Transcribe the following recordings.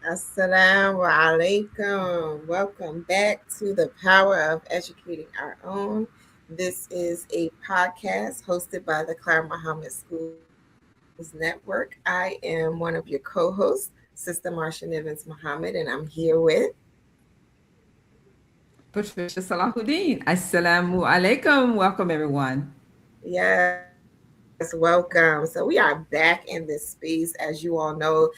Assalamu alaikum. Welcome back to the Power of Educating Our Own. This is a podcast hosted by the Cloud Muhammad Schools Network. I am one of your co-hosts, Sister Marsha Nivens Muhammad, and I'm here with Patricia Salahuddin. Assalamu alaikum. Welcome, everyone. Yes, welcome. So we are back in this space. As you all know,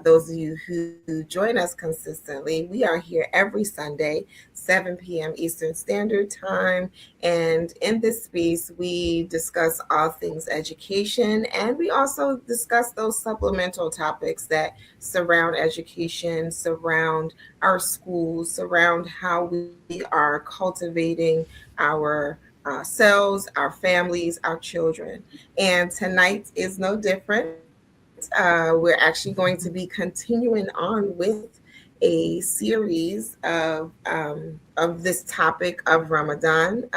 those of you who join us consistently, we are here every Sunday, 7 p.m. Eastern Standard Time. And in this space, we discuss all things education, and we also discuss those supplemental topics that surround education, surround our schools, surround how we are cultivating our ourselves, our families, our children. And tonight is no different. We're actually going to be continuing on with a series of this topic of Ramadan.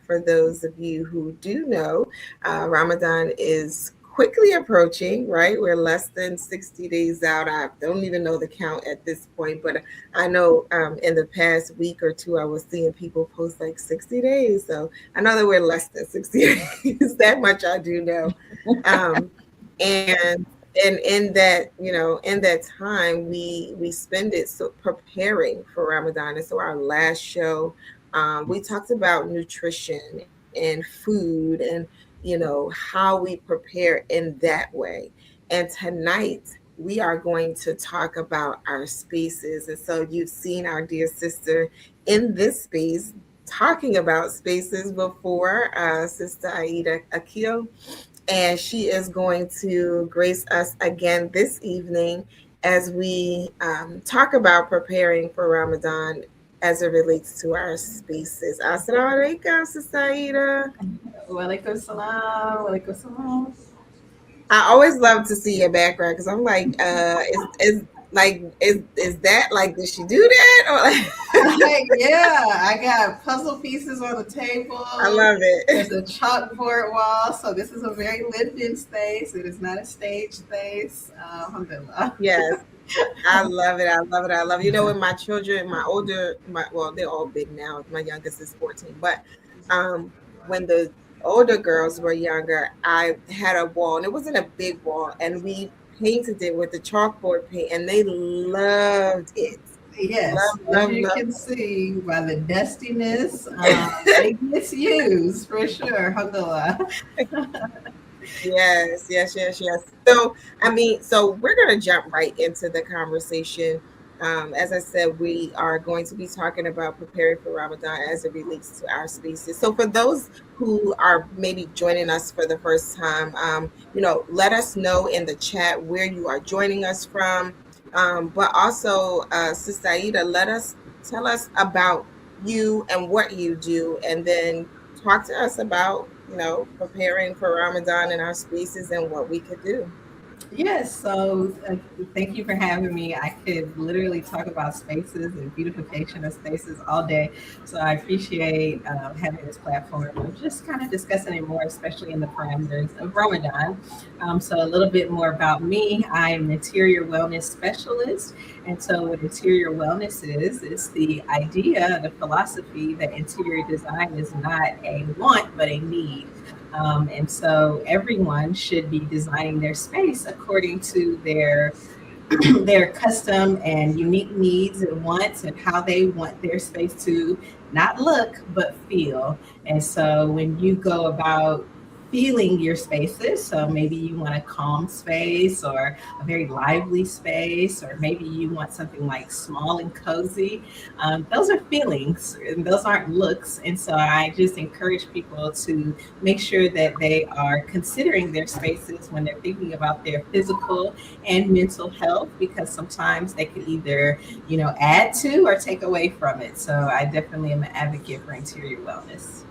For those of you who do know, Ramadan is quickly approaching, right? We're less than 60 days out. I don't even know the count at this point, but I know in the past week or two, I was seeing people post like 60 days. So I know that we're less than 60 days. That much I do know. Um, and in that, in that time, we spend it so preparing for Ramadan. And so our last show, we talked about nutrition and food and how we prepare in that way. And tonight we are going to talk about our spaces. And so you've seen our dear sister in this space talking about spaces before, Sister Aida Akil, and she is going to grace us again this evening as we talk about preparing for Ramadan as it relates to our spaces. Assalamu alaikum, Sister Aida. Walaikum salam. Walaikum salam. I always love to see your background because I'm like, is that like, did she do that? Or Yeah, I got puzzle pieces on the table. I love There's it. a chalkboard wall, so this is a very lived-in space. It is not a stage space. Alhamdulillah. Yes. I love it. I love it. I love it. When my children, well, they're all big now. My youngest is 14, but when the older girls were younger, I had a wall, and it wasn't a big wall, and we painted it with the chalkboard paint, and they loved it. Yes, Love, as love, you love. can see by the dustiness, it gets used for sure. Alhamdulillah. Yes, yes, yes, yes. So, so we're going to jump right into the conversation. As I said, we are going to be talking about preparing for Ramadan as it relates to our spaces. So, for those who are maybe joining us for the first time, let us know in the chat where you are joining us from. But also, Sister Aida, tell us about you and what you do, and then talk to us about preparing for Ramadan in our spaces and what we could do. Yes, so thank you for having me. I could literally talk about spaces and beautification of spaces all day. So I appreciate having this platform. I'm just kind of discussing it more, especially in the parameters of Ramadan. So a little bit more about me. I am an interior wellness specialist. And so what interior wellness is, it's the idea, the philosophy that interior design is not a want, but a need. And so everyone should be designing their space according to their custom and unique needs and wants and how they want their space to not look but feel. And so when you go about feeling your spaces, so maybe you want a calm space or a very lively space, or maybe you want something like small and cozy. Those are feelings and those aren't looks. And so I just encourage people to make sure that they are considering their spaces when they're thinking about their physical and mental health, because sometimes they could either, add to or take away from it. So I definitely am an advocate for interior wellness.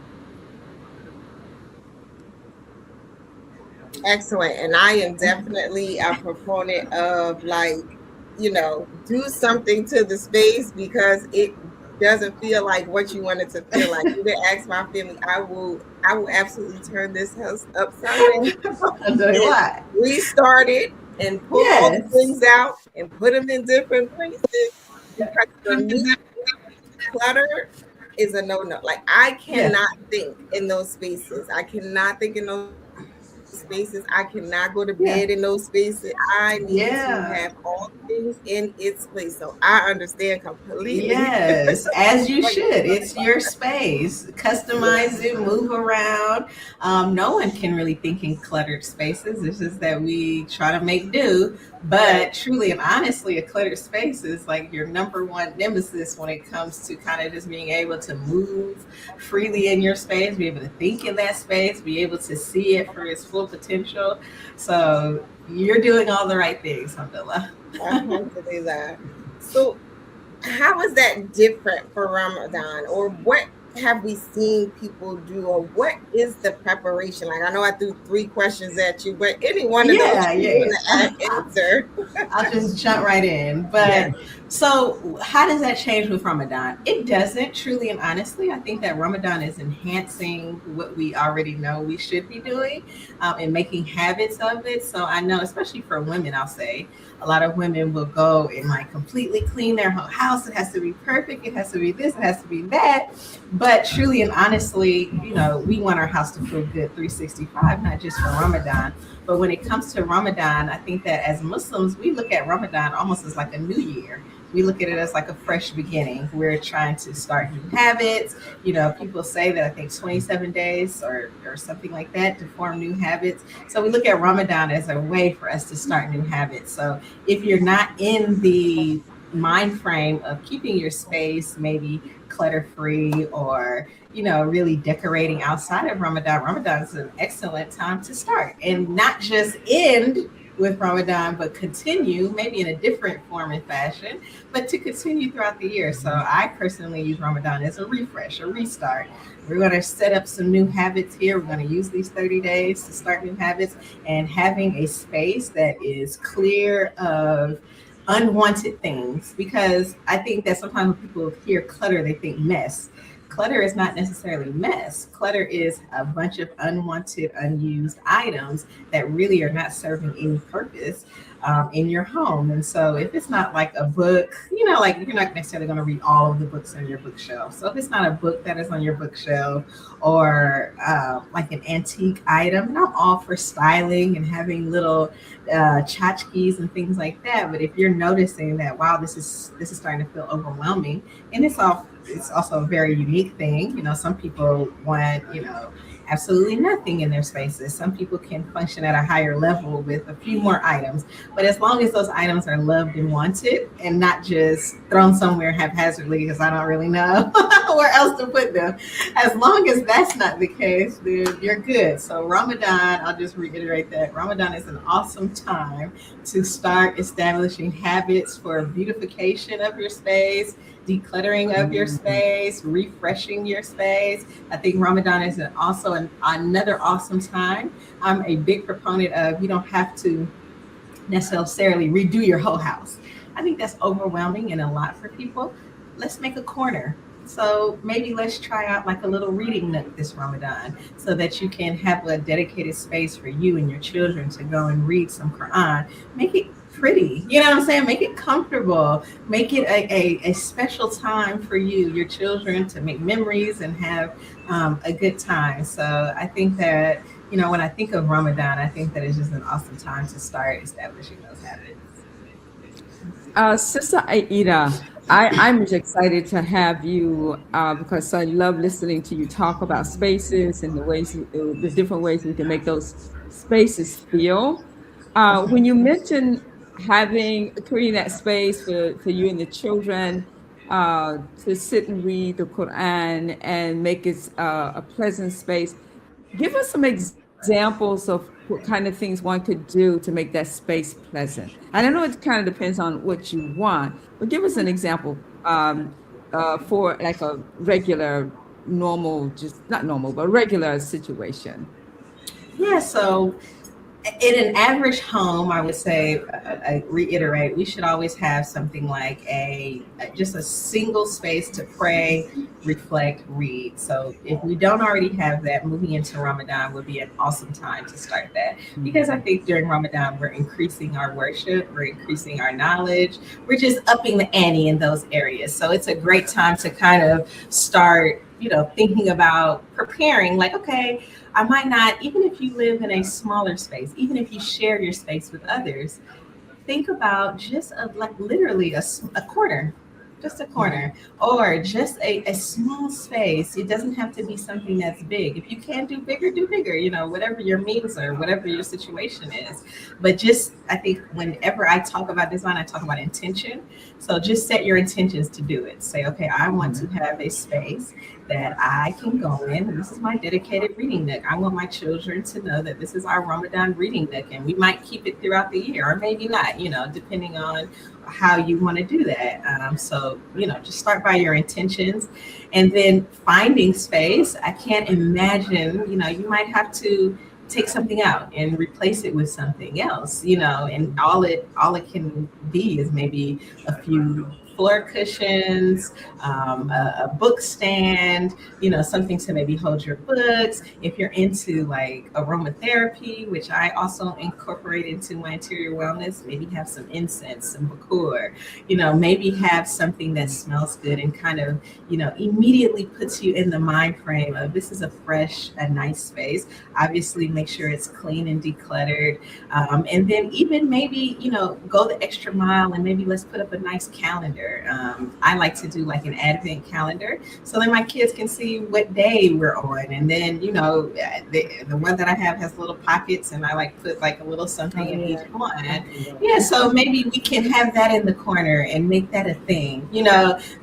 Excellent. And I am definitely a proponent of do something to the space because it doesn't feel like what you want it to feel like. You can ask my family, I will absolutely turn this house upside down I'll tell you and what. restart it and pull all the Yes. things out and put them in different places, because for me, clutter is a no-no. Like I Yeah. cannot think in those spaces. I cannot think in those spaces. I cannot go to bed in those Yeah. spaces. I need to have all Yeah. things in its place. So I understand completely Yes, as what you you're should. talking It's about. your space. Yeah. Customize it, move around. No one can really think in cluttered spaces. It's just that we try to make do. Right. But truly and honestly, a cluttered space is like your number one nemesis when it comes to kind of just being able to move freely in your space, be able to think in that space, be able to see it for its full potential. So you're doing all the right things, Alhamdulillah. Alhamdulillah. So how is that different for Ramadan, or what have we seen people do, or what is the preparation like? I know I threw three questions at you, but any one of those Yeah, you yeah, want yeah. to answer. I'll just jump right in. Yeah. But so, how does that change with Ramadan? It doesn't, truly and honestly. I think that Ramadan is enhancing what we already know we should be doing and making habits of it. So, I know, especially for women, I'll say a lot of women will go and like completely clean their whole house. It has to be perfect. It has to be this. It has to be that. But truly and honestly, we want our house to feel good 365, not just for Ramadan. But when it comes to Ramadan, I think that as Muslims, we look at Ramadan almost as like a new year. We look at it as like a fresh beginning. We're trying to start new habits. People say that I think 27 days or something like that to form new habits. So we look at Ramadan as a way for us to start new habits. So if you're not in the mind frame of keeping your space maybe clutter free or really decorating outside of Ramadan is an excellent time to start and not just end with Ramadan, but continue maybe in a different form and fashion, but to continue throughout the year. So I personally use Ramadan as a refresh, a restart. We're going to set up some new habits here. We're going to use these 30 days to start new habits, and having a space that is clear of unwanted things, because I think that sometimes when people hear clutter, they think mess. Clutter is not necessarily mess. Clutter is a bunch of unwanted, unused items that really are not serving any purpose in your home. And so, if it's not like a book, like you're not necessarily going to read all of the books on your bookshelf. So, if it's not a book that is on your bookshelf or like an antique item, and I'm all for styling and having little tchotchkes and things like that. But if you're noticing that, wow, this is starting to feel overwhelming, and it's also a very unique thing. Some people want, absolutely nothing in their spaces. Some people can function at a higher level with a few more items. But as long as those items are loved and wanted and not just thrown somewhere haphazardly because I don't really know where else to put them, as long as that's not the case, then you're good. So Ramadan, I'll just reiterate that Ramadan is an awesome time to start establishing habits for beautification of your space, decluttering of your space, refreshing your space. I think Ramadan is another awesome time. I'm a big proponent of you don't have to necessarily redo your whole house. I think that's overwhelming and a lot for people. Let's make a corner. So maybe let's try out like a little reading nook this Ramadan so that you can have a dedicated space for you and your children to go and read some Quran. Make it pretty. You know what I'm saying? Make it comfortable. Make it a special time for you, your children, to make memories and have a good time. So I think that, when I think of Ramadan, I think that it's just an awesome time to start establishing those habits. Sister Aida, I'm just excited to have you because I love listening to you talk about spaces and the different ways we can make those spaces feel. When you mentioned creating that space for you and the children to sit and read the Quran and make it a pleasant space, give us some examples of what kind of things one could do to make that space pleasant. And I know it kind of depends on what you want, but give us an example for like a regular, normal, just not normal, but regular situation. Yeah, so in an average home, I would say, I reiterate, we should always have something like just a single space to pray, reflect, read. So if we don't already have that, moving into Ramadan would be an awesome time to start that, because I think during Ramadan we're increasing our worship, we're increasing our knowledge, we're just upping the ante in those areas. So it's a great time to kind of start, thinking about preparing. Like, okay, I might not, even if you live in a smaller space, even if you share your space with others, think about just like literally a corner, just a corner, or just a small space. It doesn't have to be something that's big. If you can do bigger, whatever your means are, whatever your situation is. But just, I think whenever I talk about design, I talk about intention. So just set your intentions to do it. Say, okay, I want to have a space that I can go in, and this is my dedicated reading nook. I want my children to know that this is our Ramadan reading nook, and we might keep it throughout the year, or maybe not, depending on how you want to do that. So, just start by your intentions, and then finding space. I can't imagine, you might have to take something out and replace it with something else, and all it can be is maybe a few floor cushions, a book stand, something to maybe hold your books. If you're into like aromatherapy, which I also incorporate into my interior wellness, maybe have some incense, some liqueur, maybe have something that smells good and kind of, immediately puts you in the mind frame of this is a nice space. Obviously, make sure it's clean and decluttered. And then even maybe, go the extra mile and maybe let's put up a nice calendar. I like to do like an advent calendar so that my kids can see what day we're on. And then, the one that I have has little pockets, and I like put like a little something Oh in each yeah, I one. do that. Yeah, so maybe we can have that in the corner and make that a thing,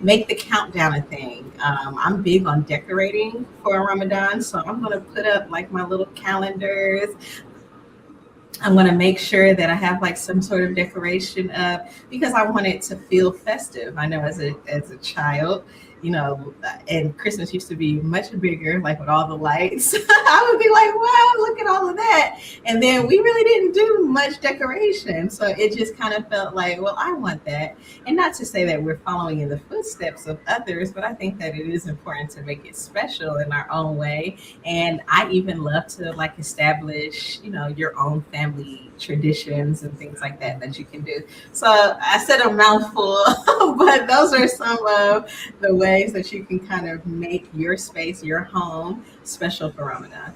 make the countdown a thing. I'm big on decorating for Ramadan, so I'm going to put up like my little calendars. I'm going to make sure that I have like some sort of decoration up because I want it to feel festive. I know as a child, and Christmas used to be much bigger, like with all the lights. I would be like, wow, look at all of that. And then we really didn't do much decoration. So it just kind of felt like, well, I want that. And not to say that we're following in the footsteps of others, but I think that it is important to make it special in our own way. And I even love to like establish, your own family traditions and things like that you can do. So I said a mouthful, but those are some of the ways that you can kind of make your space, your home, special for Ramadan.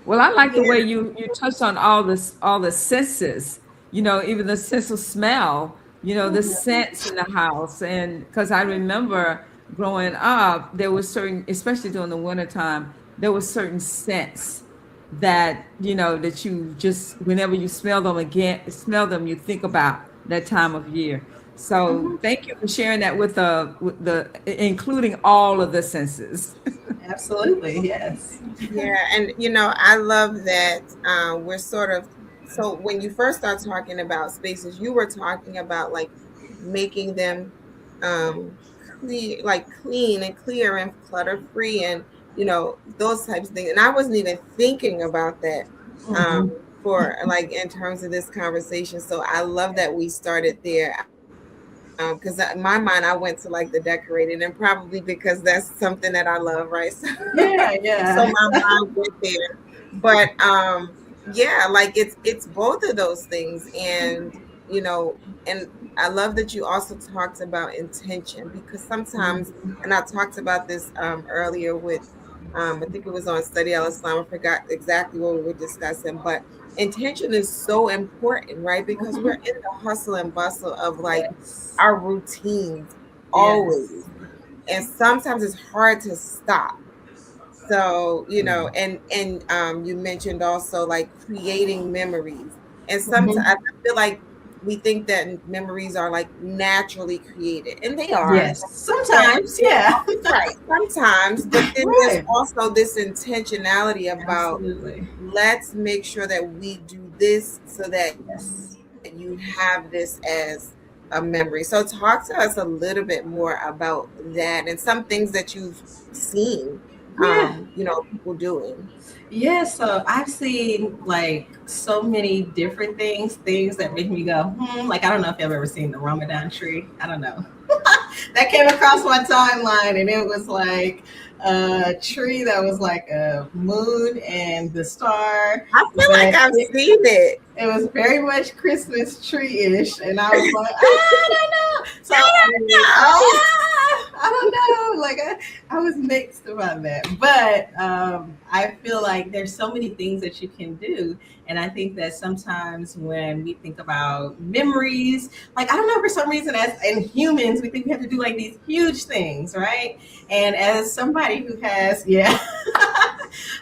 Well, I like the way Yeah. you touched on all the senses, even the sense of smell, the scents in the house. And because I remember growing up, there was certain, especially during the wintertime, there was certain scents that, that you just, whenever you smell them, you think about that time of year. So thank you for sharing that with the including all of the senses. Absolutely, yes. Yeah, and I love that we're sort of, so when you first start talking about spaces, you were talking about like making them um clear, like clean and clear and clutter free, and those types of things. And I wasn't even thinking about that um Hmm. for like in terms of this conversation. So I love that we started there. Because in my mind, I went to like the decorating, and probably because that's something that I love, right? Yeah, So yeah. my mind went there. But yeah, like it's both of those things. And you know and I love that you also talked about intention, because sometimes, and I talked about this earlier with I think it was on Study Al Islam. I forgot exactly what we were discussing, but intention is so important, right? Because we're Mhm. in the hustle and bustle of like Yes. our routines always, Yes. and sometimes it's hard to stop. So you mentioned also like creating memories, and sometimes I Hmm. feel like we think that memories are like naturally created, and they are. Yes. And Sometimes, then, yeah. right, sometimes, but then there's Right. also this intentionality about, Absolutely. let's make sure that we do this so that you Yes. have this as a memory. So talk to us a little bit more about that and some things that you've seen. Yeah. people doing. Yeah, so I've seen like so many different things that make me go, like I don't know if you've ever seen the Ramadan tree. I don't know. That came across my timeline and it was like a tree that was like a moon and the star, I feel like but I've seen it. it was very much Christmas tree-ish, and I was like, I don't know. So I mean, No. I don't know. Like I was mixed about that, but I feel like there's so many things that you can do, and I think that sometimes when we think about memories, like I don't know, for some reason, as in humans, we think we have to do like these huge things, right? And as somebody who has, yeah.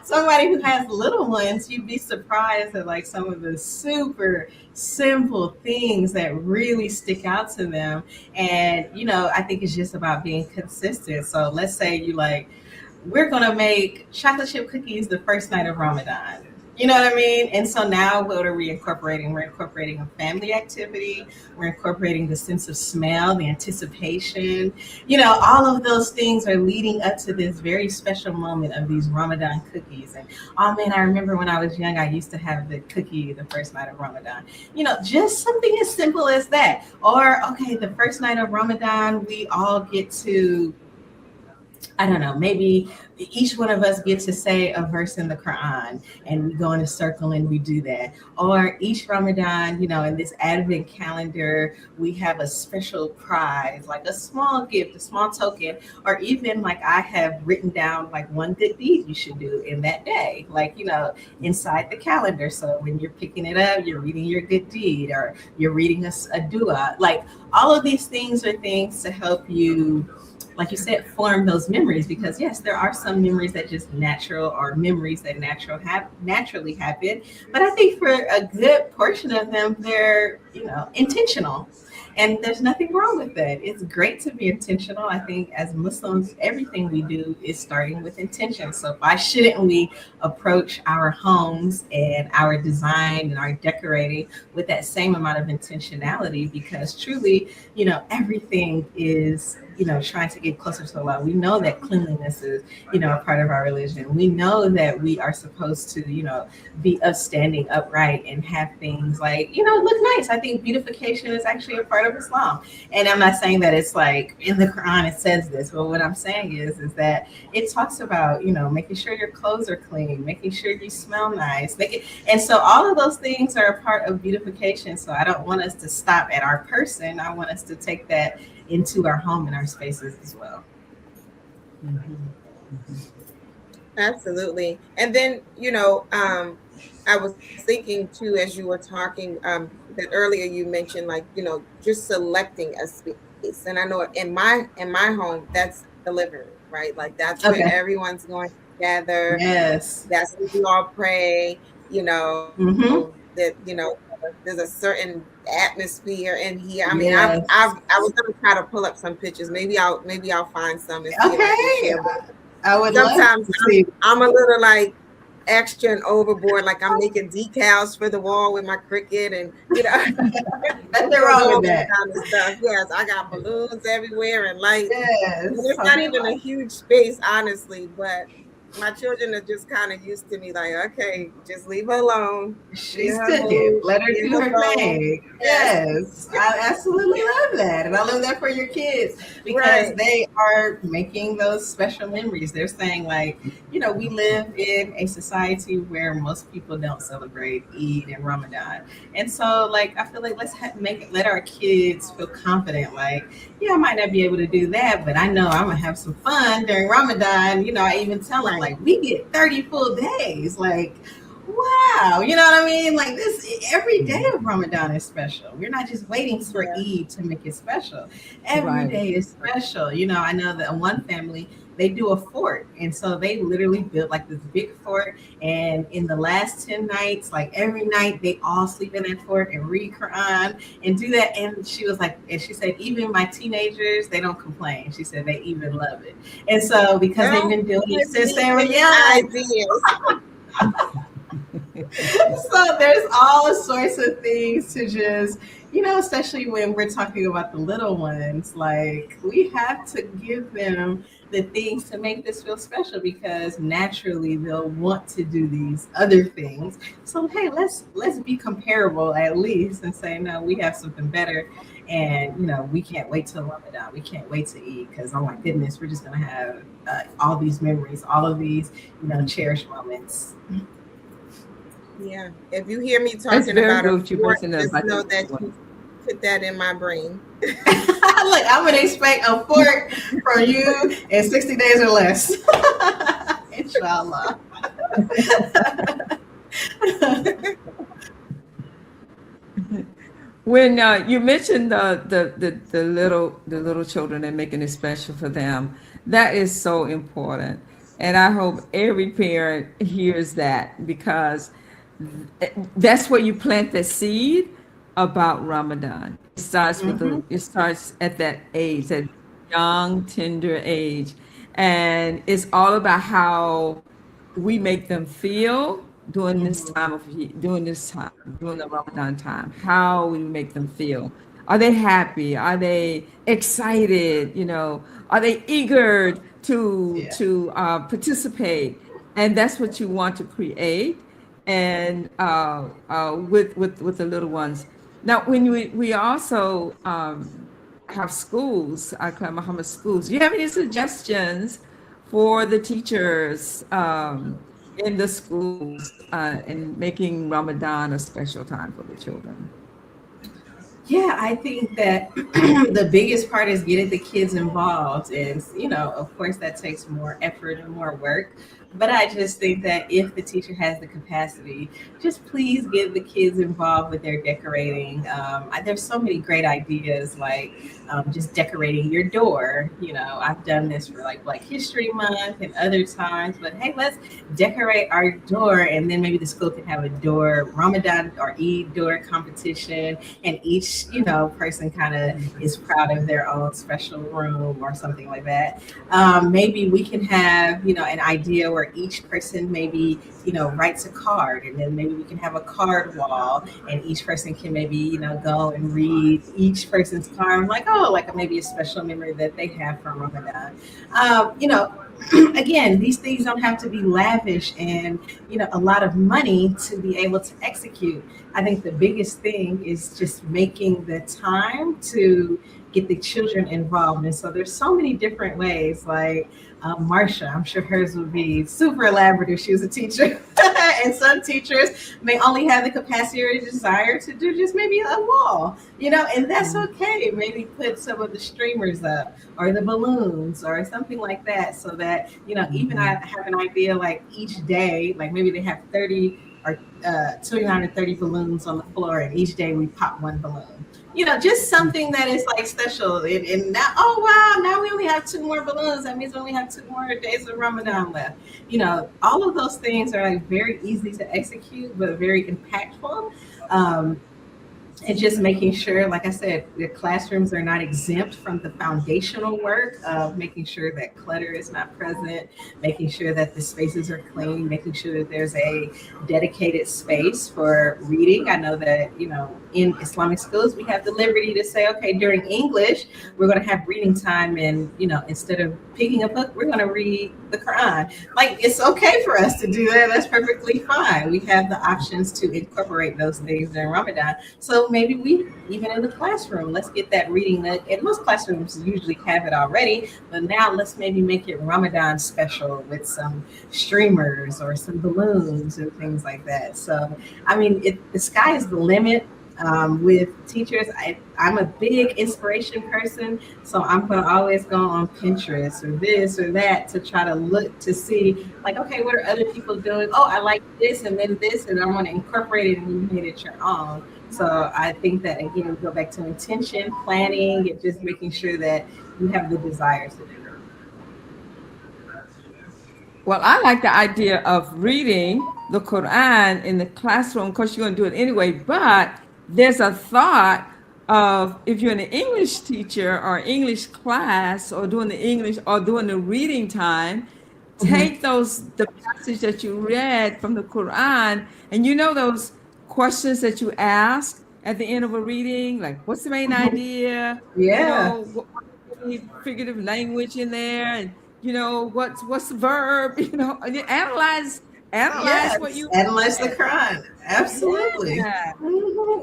Somebody who has little ones, you'd be surprised at like some of the super simple things that really stick out to them. And, I think it's just about being consistent. So let's say you like, we're going to make chocolate chip cookies the first night of Ramadan. You know what I mean? And so now what are we incorporating? We're incorporating a family activity. We're incorporating the sense of smell, the anticipation. All of those things are leading up to this very special moment of these Ramadan cookies. And oh man, I remember when I was young, I used to have the cookie the first night of Ramadan. Just something as simple as that. Or, okay, the first night of Ramadan, we all get to, I don't know, maybe each one of us gets to say a verse in the Quran and we go in a circle and we do that. Or each Ramadan, in this Advent calendar, we have a special prize, like a small gift, a small token, or even like I have written down like one good deed you should do in that day, like, inside the calendar. So when you're picking it up, you're reading your good deed or you're reading a dua. Like all of these things are things to help you, like you said, form those memories, because yes, there are some memories that just natural, or memories that naturally happen. But I think for a good portion of them, they're, intentional. And there's nothing wrong with that. It's great to be intentional. I think as Muslims, everything we do is starting with intention. So why shouldn't we approach our homes and our design and our decorating with that same amount of intentionality? Because truly, everything is, trying to get closer to Allah. We know that cleanliness is, a part of our religion. We know that we are supposed to, be upstanding, upright, and have things like, look nice. I think beautification is actually a part of Islam. And I'm not saying that it's like in the Quran it says this, but what I'm saying is that it talks about, making sure your clothes are clean, making sure you smell nice, and so all of those things are a part of beautification. So I don't want us to stop at our person. I want us to take that into our home and our spaces as well. Absolutely. And then, I was thinking too, as you were talking, that earlier you mentioned, like, just selecting a space. And I know in my home, that's the living room, right? Like that's where Okay. everyone's going to gather. Yes. That's where we all pray, Mm-hmm. there's a certain atmosphere in here. I mean, I Yes. was gonna try to pull up some pictures. Maybe I'll find some and see if I can Okay. share. But I would love sometimes to see. I'm a little like extra and overboard. Like I'm making decals for the wall with my Cricut and Nothing doing wrong all with that that. kind of stuff. Yes, I got balloons everywhere and lights. And Yes. it's not even a huge space, honestly, but my children are just kind of used to me like, okay, just leave her alone. Let She's her cooking. move. Let her Leave do her her alone. thing. Yes. Yes, I absolutely love that. And I love that for your kids because Right. they are making those special memories. They're saying, like, we live in a society where most people don't celebrate Eid and Ramadan. And so, like, I feel like let our kids feel confident. Like, yeah, I might not be able to do that, but I know I'm going to have some fun during Ramadan. I even tell them, Right. like, we get 30 full days. Like, wow, you know what I mean? Like this, every day of Ramadan is special. We're not just waiting for Yeah. Eid to make it special. Every Right. day is special. I know that one family, they do a fort, and so they literally built like this big fort. And in the last 10 nights, like every night, they all sleep in that fort and read Quran and do that. And she was like, and she said, even my teenagers, they don't complain. She said they even love it. And so because they've Well, been doing it give since me they were any young. ideas. So there's all sorts of things to just, especially when we're talking about the little ones, like we have to give them the things to make this feel special because naturally they'll want to do these other things. So hey, let's be comparable at least and say no, we have something better. And we can't wait till Ramadan. We can't wait to eat because oh my goodness, we're just gonna have all these memories, all of these cherished moments. Yeah. If you hear me That's talking very about a good what you fork, mentioned just about the know little that you ones. put that in my brain. Look, I'm gonna expect a fork from you in 60 days or less. Inshallah. When you mentioned the little children and making it special for them, that is so important, and I hope every parent hears that because that's where you plant the seed about Ramadan. It starts with Hmm. it starts at that age, that young, tender age, and it's all about how we make them feel during this Hmm. time during the Ramadan time. How we make them feel. Are they happy? Are they excited? Are they eager to Yeah. participate? And that's what you want to create. And with the little ones. Now, when we also have schools, Akram Muhammad schools. Do you have any suggestions for the teachers in the schools in making Ramadan a special time for the children? Yeah, I think that the biggest part is getting the kids involved. And, of course, that takes more effort and more work. But I just think that if the teacher has the capacity, just please get the kids involved with their decorating. There's so many great ideas, like just decorating your door. I've done this for like Black History Month and other times. But hey, let's decorate our door, and then maybe the school can have a door Ramadan or Eid door competition, and each person kind of is proud of their own special room or something like that. Maybe we can have an idea where each person maybe writes a card, and then maybe we can have a card wall, and each person can maybe go and read each person's card, like like maybe a special memory that they have from Ramadan. Again, these things don't have to be lavish and a lot of money to be able to execute. I think the biggest thing is just making the time to get the children involved. And so there's so many different ways. Like Marsha, I'm sure hers would be super elaborate if she was a teacher. And some teachers may only have the capacity or desire to do just maybe a wall, and that's okay. Maybe put some of the streamers up or the balloons or something like that, so that even I have an idea, like each day, like maybe they have 30 or 29 or 30 balloons on the floor, and each day we pop one balloon. Just something that is like special. And now, oh wow, now we only have two more balloons. That means we only have two more days of Ramadan left. All of those things are like very easy to execute, but very impactful. Um, and just making sure, like I said, the classrooms are not exempt from the foundational work of making sure that clutter is not present, making sure that the spaces are clean, making sure that there's a dedicated space for reading. I know that, in Islamic schools, we have the liberty to say, okay, during English, we're going to have reading time. And, instead of picking a book, we're going to read the Quran. Like, it's okay for us to do that. That's perfectly fine. We have the options to incorporate those things during Ramadan. So maybe we, even in the classroom, let's get that reading. And most classrooms usually have it already, but now let's maybe make it Ramadan special with some streamers or some balloons and things like that. So, I mean, the sky is the limit. With teachers, I'm a big inspiration person, so I'm going to always go on Pinterest or this or that to try to look to see, like, okay, what are other people doing? Oh, I like this and then this, and I want to incorporate it, and you made it your own. So I think that, again, we go back to intention, planning, and just making sure that you have the desires to do it. Well, I like the idea of reading the Quran in the classroom. Of course, you're going to do it anyway, but there's a thought of if you're an English teacher or English class or doing the English or doing the reading time, Mhm. take the passage that you read from the Quran, and you know those questions that you ask at the end of a reading, like what's the main Mhm. idea? You Yeah. know, any figurative language in there, and you know what's the verb? You know, and you analyze what Yes, you analyze the read. crime. Absolutely. Yeah,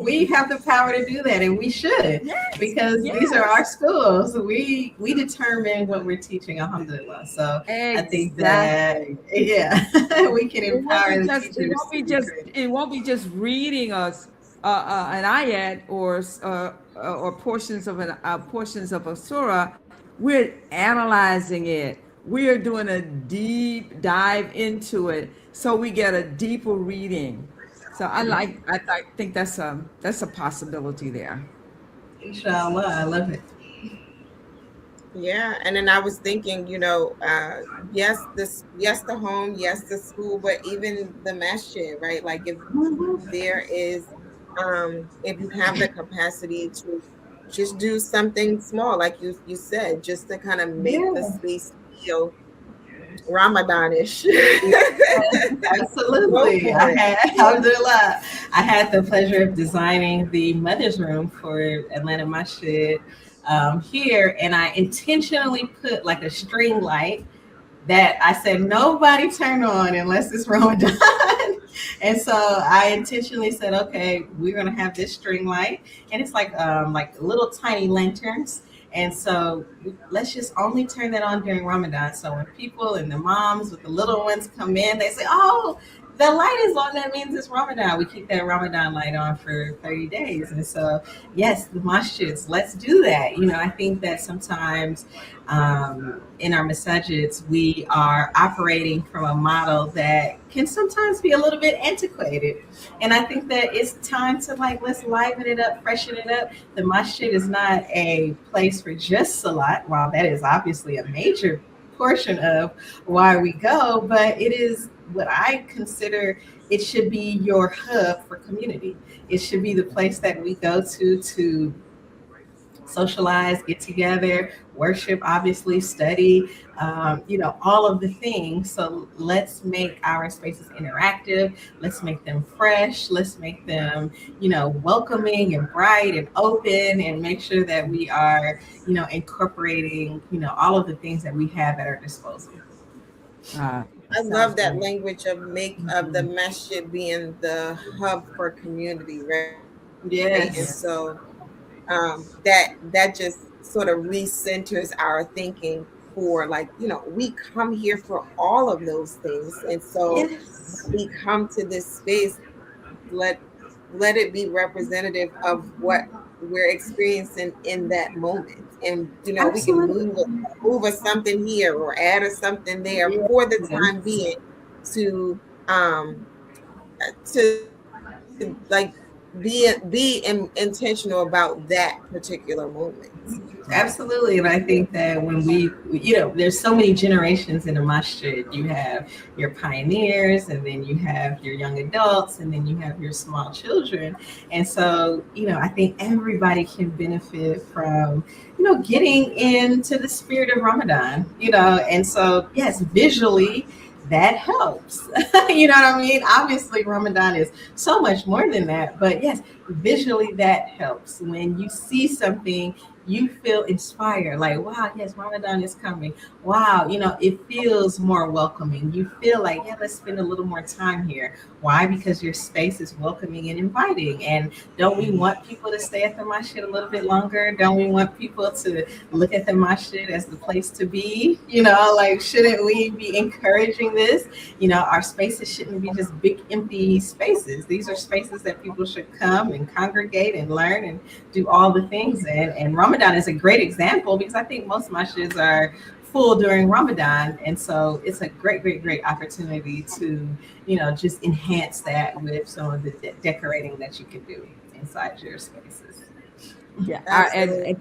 We have the power to do that, and we should, yes, because these are our yes, schools. We determine what we're teaching. Alhamdulillah. So I think that, exactly. yeah, we can It won't be empower the just it teachers won't to be be just creative. it won't be just reading us an ayat or portions of a surah. We're analyzing it. We're doing a deep dive into it, so we get a deeper reading. So I think that's a possibility there. Inshallah, I love it. Yeah, and then I was thinking, yes, yes, the home, yes, the school, but even the masjid, right? Like if Mhm. there is, if you have the capacity to just do something small, like you said, just to kind of make the Yeah. space feel Ramadanish. Yes, Go absolutely. for I it. had, alhamdulillah, I had the pleasure of designing the mother's room for Atlanta Masjid here, and I intentionally put like a string light that I said nobody turn on unless it's Ramadan. And so I intentionally said, okay, we're gonna have this string light, and it's like little tiny lanterns. And so let's just only turn that on during Ramadan. So when people and the moms with the little ones come in, they say, "Oh, the light is on. That means it's Ramadan." We keep that Ramadan light on for 30 days. And so, yes, the masjids, let's do that. I think that sometimes in our masajids, we are operating from a model that can sometimes be a little bit antiquated. And I think that it's time to like, let's liven it up, freshen it up. The masjid is not a place for just salat, while that is obviously a major portion of why we go, but it is what I consider it should be your hub for community. It should be the place that we go to socialize, get together, worship, obviously, study, all of the things. So let's make our spaces interactive. Let's make them fresh. Let's make them, welcoming and bright and open, and make sure that we are, incorporating, all of the things that we have at our disposal. I Sounds love that great. language of the Mhm. masjid being the hub for community, right? And so Yes, that just sort of recenters our thinking for, like, we come here for all of those things. And so yes, we come to this space, let it be representative of what we're experiencing in that moment. And we can absolutely. move a something here or add a something there for the time Yes. being to um to be intentional about that particular moment. Absolutely, and I think that when there's so many generations in a masjid. You have your pioneers, and then you have your young adults, and then you have your small children. And so, I think everybody can benefit from, getting into the spirit of Ramadan. And so, yes, visually, that helps. You know what I mean? Obviously, Ramadan is so much more than that, but yes, visually that helps. When you see something, you feel inspired, like, wow, yes, Ramadan is coming. Wow, it feels more welcoming. You feel like, yeah, let's spend a little more time here. Why? Because your space is welcoming and inviting. And don't we want people to stay at the masjid a little bit longer? Don't we want people to look at the masjid as the place to be? Like, shouldn't we be encouraging this? Our spaces shouldn't be just big empty spaces. These are spaces that people should come and congregate and learn and do all the things in. And Ramadan is a great example, because I think most masjids are full during Ramadan. And so it's a great, great, great opportunity to, just enhance that with some of the decorating that you can do inside your spaces. Yeah, Absolutely.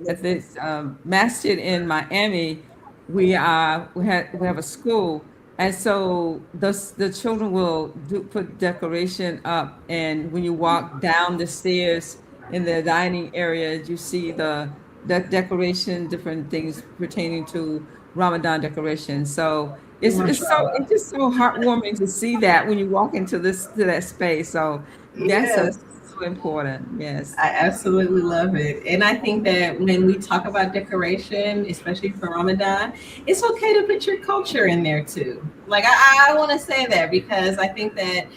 at this masjid in Miami, we have a school, and so the children will put decoration up, and when you walk down the stairs in the dining area, you see the decoration, different things pertaining to Ramadan decoration. So Mashallah. it's just so heartwarming to see that when you walk into this to that space. So that's Yes. so important. Yes. I absolutely love it. And I think that when we talk about decoration, especially for Ramadan, it's okay to put your culture in there too. Like, I want to say that because I think that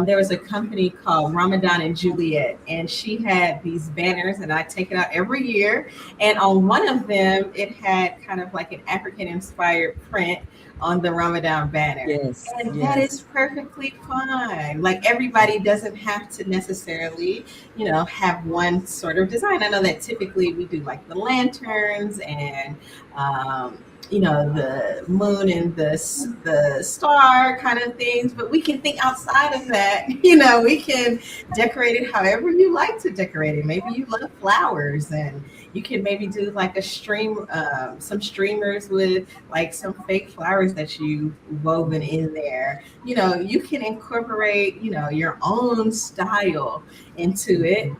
there was a company called Ramadan and Juliet, and she had these banners, and I take it out every year. And on one of them, it had kind of like an African inspired print on the Ramadan banner. Yes. And that is Yes. perfectly fine. Like, everybody doesn't have to necessarily have one sort of design. I know that typically we do like the lanterns and the moon and the star kind of things, but we can think outside of that. We can decorate it however you like to decorate it. Maybe you love flowers, and you can maybe do like some streamers with like some fake flowers that you woven in there. You can incorporate your own style into it,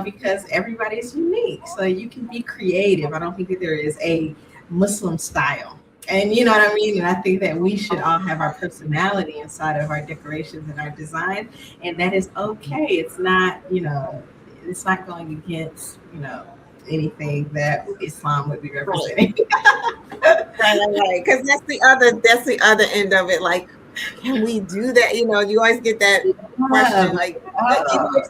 because everybody's unique. So you can be creative. I don't think that there is a Muslim style. And you know what I mean? And I think that we should all have our personality inside of our decorations and our design. And that is okay. It's not going against, anything that Islam would be Right. representing. Right. Because that's the other end of it. Like, can we do that? You always get that question. Like,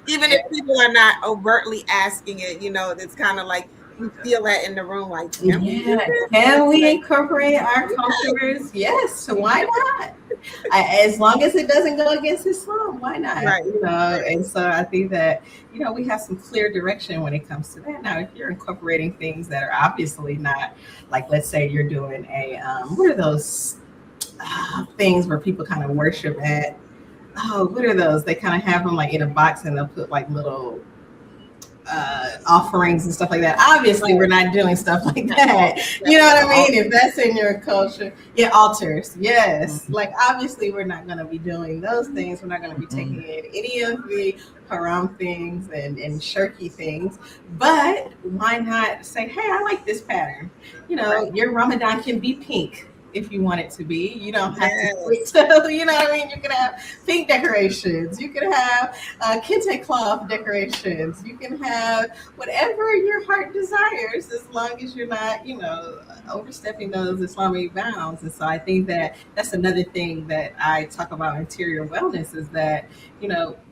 even if people are not overtly asking it, it's kind of like you feel that in the room. Like, can we do Yeah, this? can we Like, incorporate our cultures? Yes, why not? As long as it doesn't go against Islam, why not? right. And so I think that we have some clear direction when it comes to that. Now, if you're incorporating things that are obviously not, like, let's say you're doing a what are those things where people kind of worship at? Oh, what are those? They kind of have them like in a box, and they'll put like little offerings and stuff like that. Obviously, we're not doing stuff like that. You know what I mean? If that's in your culture, yeah, altars. Yes, like obviously, we're not going to be doing those things. We're not going to be taking in any of the haram things and shirky things. But why not say, hey, I like this pattern. Your Ramadan can be pink if you want it to be. You don't have to wait till, you know what I mean? You can have pink decorations. You can have kente cloth decorations. You can have whatever your heart desires, as long as you're not, overstepping those Islamic bounds. And so I think that that's another thing that I talk about interior wellness is that,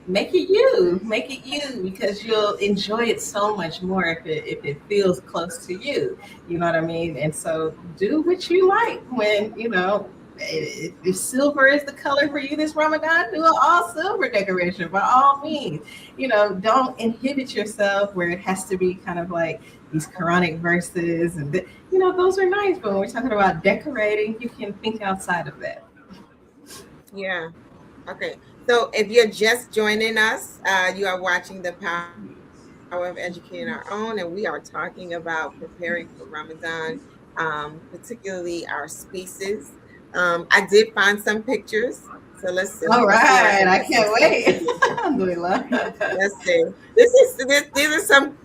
make it you, because you'll enjoy it so much more if it feels close to you. You know what I mean? And so do what you like when, if silver is the color for you this Ramadan, do an all silver decoration by all means. Don't inhibit yourself where it has to be kind of like these Quranic verses and those are nice, but when we're talking about decorating, you can think outside of that. Yeah. Okay. So if you're just joining us, you are watching The Power of Educating Our Own, and we are talking about preparing for Ramadan, particularly our spaces. I did find some pictures. So All let's see if I right, can I put some can't stuff wait. together. Alhamdulillah. Let's see. These are some,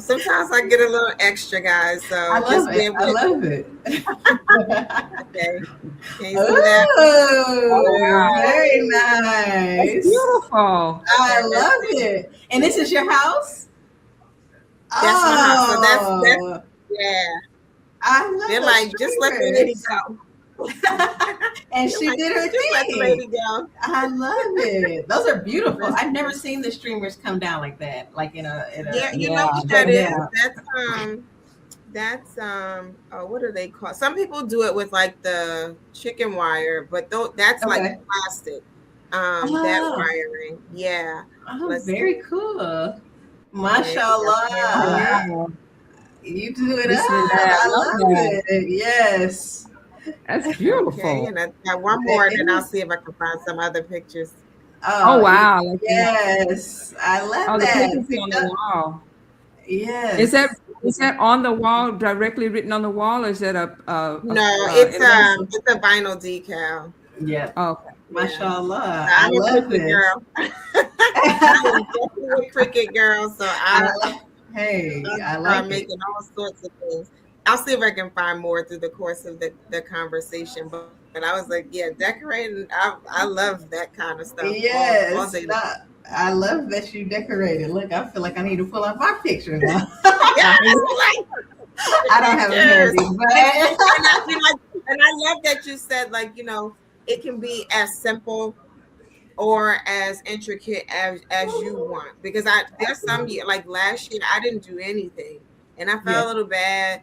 sometimes I get a little extra, guys. I So love just it. bear I with love me. it. Okay. Can you see that? Oh, Wow. very That's nice. beautiful. I Okay, let's love see. it. And this is your house? That's my house. So that's Oh, yeah. I love They're those like, just let the lady streamers. go. And They're she like, did her just let the thing. lady go. I love it. Those are beautiful. Let's I've never see. seen the streamers come down like that, like in a Yeah, you know Yeah, what that straight is? down. That's oh, what do they call? Some people do it with like the chicken wire, but that's like Okay. plastic. That Oh, wiring. Yeah. oh, Let's see. very cool. Okay, that's Mashallah. there. wow. You do it up. I I love love that. it. Yes. That's Okay, beautiful. and I got one more, and It then I'll is. see if I can find some other pictures. Oh Oh, wow, like yes. I love the that. painting See, on the wall. Is that yes. is that on the wall, directly written on the wall, or is that No, in laser? it's a vinyl decal. Yep. Okay. Yeah. Mashallah. So I I'm a love cricket this. girl. I am definitely a cricket girl. So I love, hey, I I start like it. making all sorts of things. I'll see if I can find more through the course of the conversation. But I was like, yeah, decorating. I love that kind of stuff all day Yes, long. no, I love that you decorated. Look, I feel like I need to pull out my picture now. Yes, like I don't have it pictures. handy, And, but and I love that you said, like, it can be as simple or as intricate as you want, because there's some year, like last year, I didn't do anything and I felt a yes, little bad.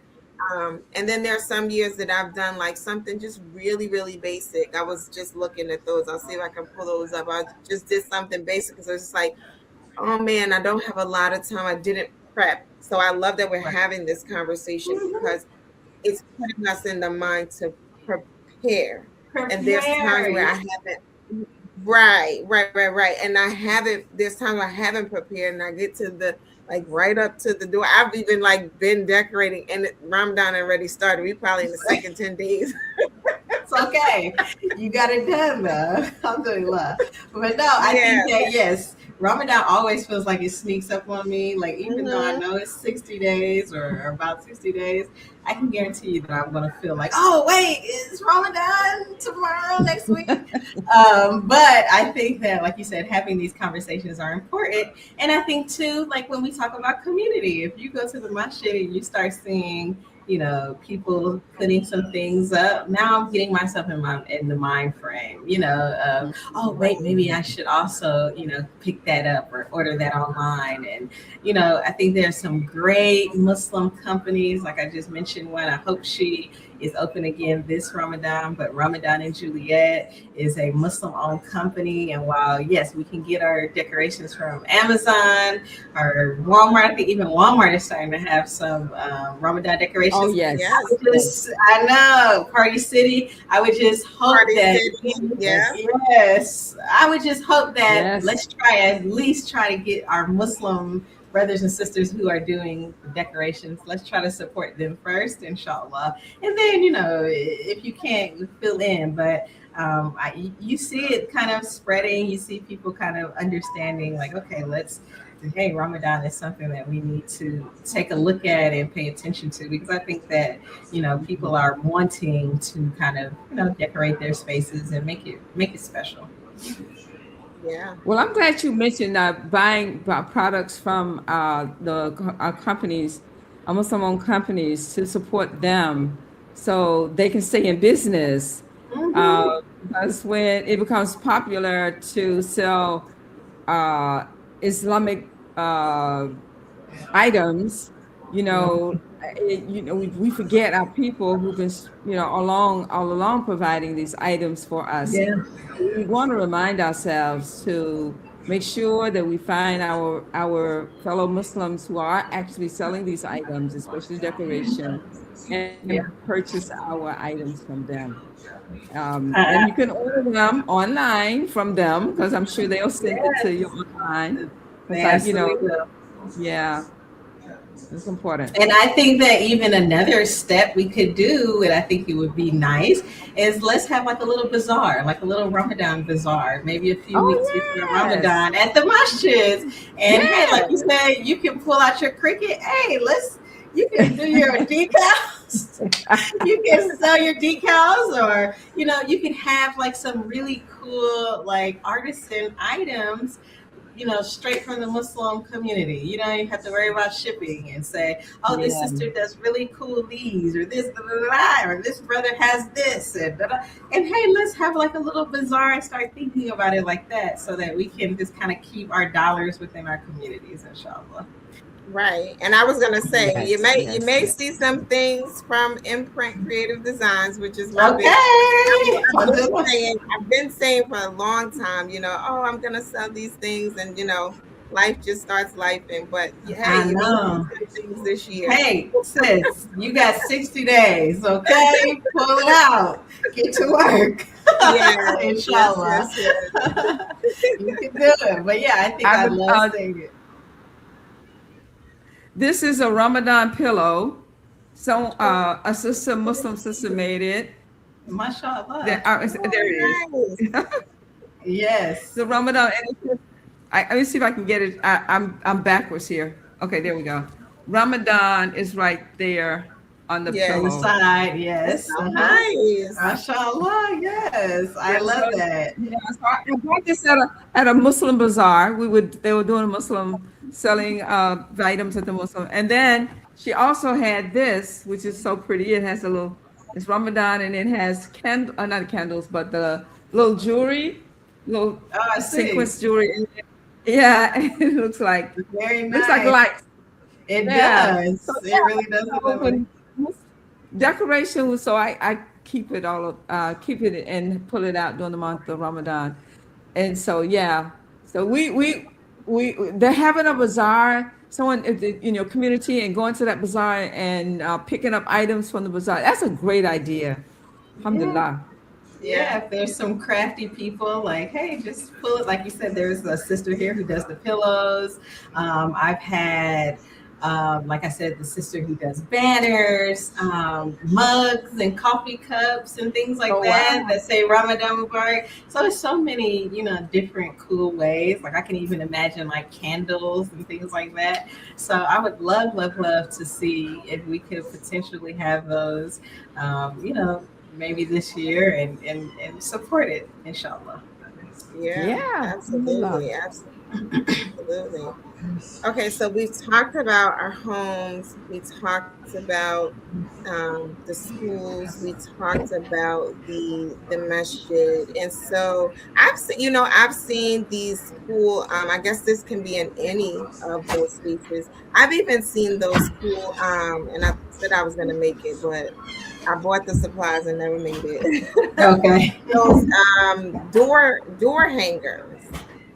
And then there's some years that I've done like something just really, really basic. I was just looking at those. I'll see if I can pull those up. I just did something basic because I was just like, oh man, I don't have a lot of time. I didn't prep. So I love that we're right. having this conversation Mhm. because it's putting us in the mind to prepare. And there's times Prepare. where I Yeah. haven't. Right. And I haven't. There's times I haven't prepared, and I get to the like right up to the door. I've even like been decorating, and Ramadan already started. We probably in the second 10 days. It's okay. You got it done though. Alhamdulillah. But no, I Yeah. think that yes, Ramadan always feels like it sneaks up on me. Like even though I Hmm. know it's 60 days or about 60 days, I can guarantee you that I'm gonna feel like, oh wait, is Ramadan tomorrow, next week? But I think that, like you said, having these conversations are important. And I think too, like when we talk about community, if you go to the masjid and you start seeing, people putting some things up, now I'm getting myself in the mind frame, of, oh wait, Right. maybe I should also, pick that up or order that online. And I think there's some great Muslim companies, like I just mentioned one. I hope she is open again this Ramadan, but Ramadan and Juliet is a Muslim owned company. And while, yes, we can get our decorations from Amazon or Walmart, I think even Walmart is starting to have some Ramadan Oh decorations. yes, Yes. I know, Party City. I would just hope Party that, City. Yeah. yes, yes, I would just hope that yes. let's try at least try to get our Muslim brothers and sisters who are doing decorations. Let's try to support them first, inshallah. And then, if you can't, fill in. But you see it kind of spreading. You see people kind of understanding, like, okay, hey, Ramadan is something that we need to take a look at and pay attention to, because I think that, people are wanting to kind of, decorate their spaces and make it special. Yeah. Well, I'm glad you mentioned buying products from the companies, Muslim-owned companies, to support them so they can stay in business. Uh, Mm-hmm. because when it becomes popular to sell uh, Islamic items, we forget our people who've been, all along providing these items for us. Yeah. We want to remind ourselves to make sure that we find our fellow Muslims who are actually selling these items, especially decoration, and Yeah. purchase our items from them. And Uh, you can order them online from them because I'm sure they'll send it to you yes. online. Because They absolutely will. yeah, it's important. And I think that even another step we could do, and I think it would be nice, is let's have like a little bazaar, like a little Ramadan bazaar, maybe a few weeks before Oh yes, Ramadan at the masjids. And hey, like you yes, said, you can pull out your cricket. Hey, you can do your decals. You can sell your decals, or you can have like some really cool like artisan items, straight from the Muslim community. You don't even have to worry about shipping and say, oh, this yeah. sister does really cool these, or this, blah, blah, blah, or this brother has this. And, blah, blah. And hey, let's have like a little bazaar and start thinking about it like that, so that we can just kind of keep our dollars within our communities, inshallah. Right. And I was gonna say Yes, you yes, may yes. see some things from Imprint Creative Designs, which is my big. Okay. I've been saying for a long time, oh, I'm gonna sell these things, and life just starts life. And but hey, I you may see know. some things this year. Hey, sis, you got 60 days, okay? Pull it out. Get to work. Yeah. Yes. Inshallah. Yes. Yes. You can do it. But yeah, I think I I would. love saying it. This is a Ramadan pillow. So a sister, Muslim sister, made it. MashaAllah. There Oh, it is. nice. Yes. The Ramadan. And let me see if I can get it. I'm backwards here. Okay, there we go. Ramadan is right there on the Yeah. on the pillow. side. That's Yes. so Uh-huh. nice. Mashallah. Yes. I Yeah, love so that. yeah, so I bought this at a Muslim bazaar. They were doing a Muslim selling items at the Muslim, and then she also had this, which is so pretty. It has a little, it's Ramadan, and it has not candles, but the little jewelry, little Oh, I see. sequence jewelry. In it. Yeah, it Very looks like nice. lights. It Yeah. So does. It yeah, really does look so lovely. when decoration, so I keep it keep it and pull it out during the month of Ramadan. And so yeah, so they're having a bazaar, someone community, and going to that bazaar and picking up items from the bazaar. That's a great idea. Yeah. Alhamdulillah. Yeah, Yeah. if there's some crafty people, like, hey, just pull it. Like you said, there's a sister here who does the pillows. I've had, like I said, the sister who does banners, mugs, and coffee cups, and things like Oh that wow. that say Ramadan Mubarak. So there's so many, different cool ways. Like I can even imagine like candles and things like that. So I would love, love, love to see if we could potentially have those. Maybe this year and support it, inshallah. Yeah. Yeah. Alhamdulillah. Absolutely. Absolutely. Okay, so we've talked about our homes, we talked about the schools, we talked about the masjid, and so I've seen these cool. I guess this can be in any of those spaces. I've even seen those cool. And I said I was going to make it, but I bought the supplies and never made it. Okay. Those door hangers.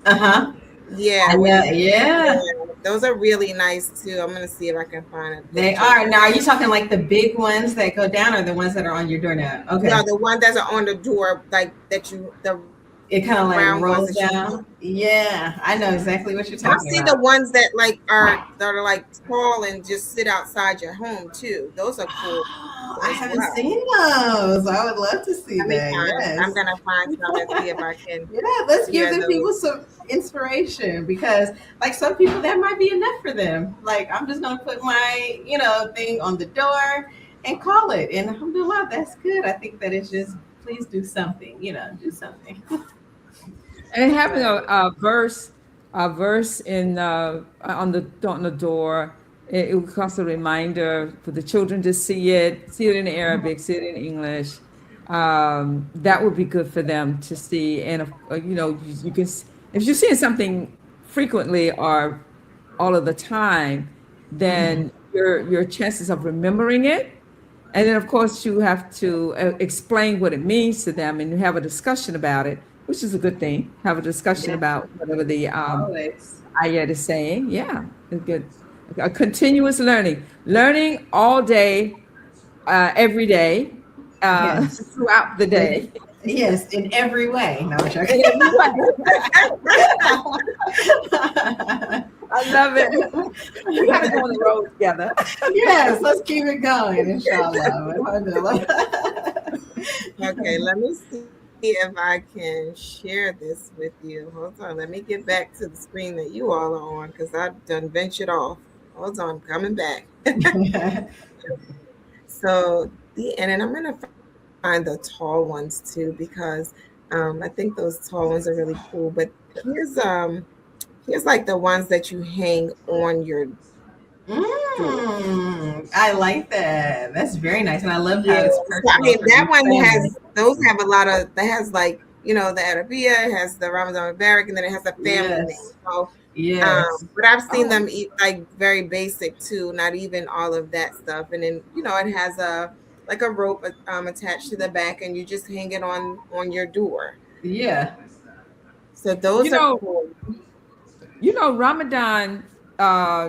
Uh-huh. Yeah, I where know. you Yeah, yeah, those are really nice too. I'm gonna see if I can find a they picture. are. Now, are you talking like the big ones that go down or the ones that are on your doorknob? No, Okay. the one that's on the door, like the round ones It that kind you of like hang. rolls down. Yeah, I know exactly what you're I've talking seen the about. ones that are like tall and just sit outside your home too. Those are cool Oh, I as haven't well. seen those. I would love to see Let me that. find them. I'm Yes. gonna find some and see if I can Yeah, let's give share the people those. some inspiration because, like, some people that might be enough for them. Like, I'm just gonna put my, thing on the door and call it. And alhamdulillah, that's good. I think that it's just please do something. Do something. And having Right. a verse in on the door, it would cost a reminder for the children to see it in Arabic, see it in English. That would be good for them to see. And you can if you're seeing something frequently or all of the time, Hmm. then your chances of remembering it, and then, of course, you have to explain what it means to them and have a discussion about it, which is a good thing. Have a discussion Yeah, about whatever the always. ayat is saying. Yeah, it's good. A continuous learning all day, every day, Yes. throughout the In, day, yes, in every way. No, I'm joking. in every way. I love it. We got to go on the road together. Yes, let's keep it going, inshallah. Alhamdulillah. Okay, let me see if I can share this with you. Hold on, let me get back to the screen that you all are on because I've done ventured off. Hold on, I'm coming back. So and then I'm gonna find the tall ones too because I think those tall ones are really cool. But here's like the ones that you hang on your door. I like that. That's very nice, and I love how Yeah, it's so I personal mean for that each one family. has those have a lot of that has like the Arabia, it has the Ramadan Mubarak, and then it has a family name. Yes, So, yes, but I've seen Oh, them eat like very basic too, not even all of that stuff. And then it has a like a rope attached to the back, and you just hang it on your door. yeah. So you those are know, cool. Ramadan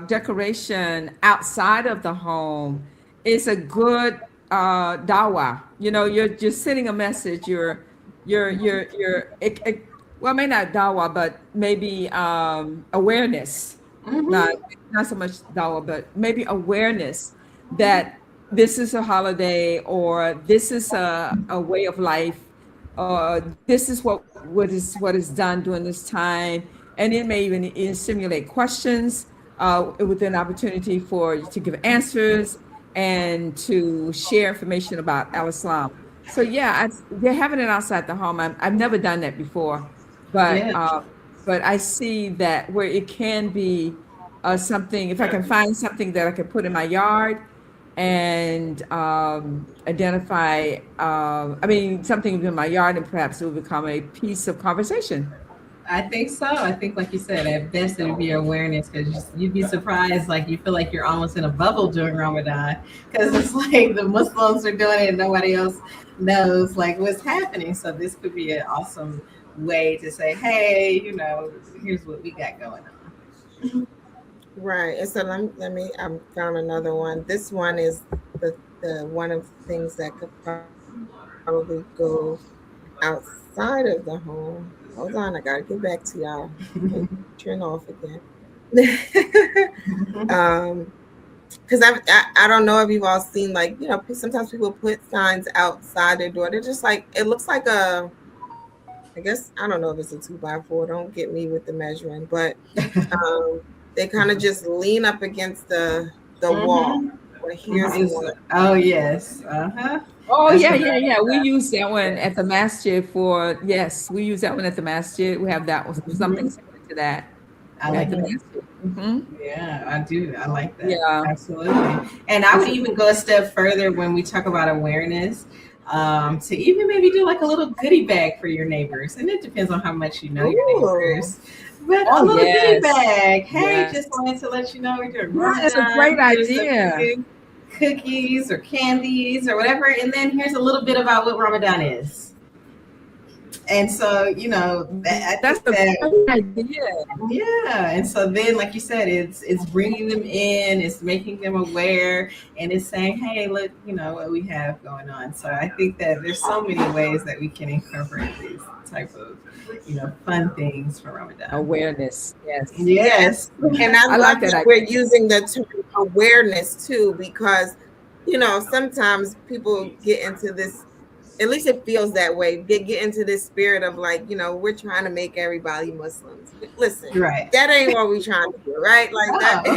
decoration outside of the home is a good dawah. You're just sending a message. Well, maybe not dawah, but maybe awareness. Not Hmm. not so much dawah, but maybe awareness that this is a holiday or this is a way of life. This is what is done during this time, and it may even simulate questions with an opportunity for you to give answers, and to share information about Al Islam. So yeah, they're having it outside the home. I've never done that before, but Yeah, I see that where it can be something. If I can find something that I can put in my yard and identify, I mean, something in my yard, and perhaps it will become a piece of conversation. I think so. I think, like you said, at best it would be awareness because you'd be surprised. Like you feel like you're almost in a bubble during Ramadan because it's like the Muslims are doing it and nobody else knows like what's happening. So this could be an awesome way to say, hey, here's what we got going on. Right. And so let me I found another one. This one is the one of the things that could probably go outside of the home. Hold on, I gotta get back to y'all. It turn off again. um because I don't know if you've all seen, like, sometimes people put signs outside their door. They're just like, it looks like I guess, I don't know if it's a 2x4. Don't get me with the measuring, but um, they kind of just lean up against the wall. Hmm. Well, here's one. Oh yes, Oh that's yeah, what yeah, yeah. We use that I one at the masjid for, yes, we use that one at the masjid. We have that one, something hmm similar to that I at like the that. masjid. Hmm. Yeah, I do. I like that. Yeah. Absolutely. And I would It's, even go a step further when we talk about awareness, to even maybe do like a little goodie bag for your neighbors. And it depends on how much you know your Ooh, neighbors. But a oh little goodie yes, bag. Hey, yes. just wanted to let you know we're doing Yeah, it's a great Ramadan. Here's a idea. few cookies or candies or whatever. And then here's a little bit about what Ramadan is. And so, I That's think a that great idea. yeah, and so then, like you said, it's bringing them in, it's making them aware, and it's saying, "Hey, look, what we have going on." So I think that there's so many ways that we can incorporate these type of, fun things for Ramadan. Awareness. Yes. yes. Yes. And I I love like that that we're idea. using the term awareness too, because, sometimes people get into this, at least it feels that way. They get into this spirit of, like, we're trying to make everybody Muslims. Listen, Right. that ain't what we're trying to do, right? Like that. No,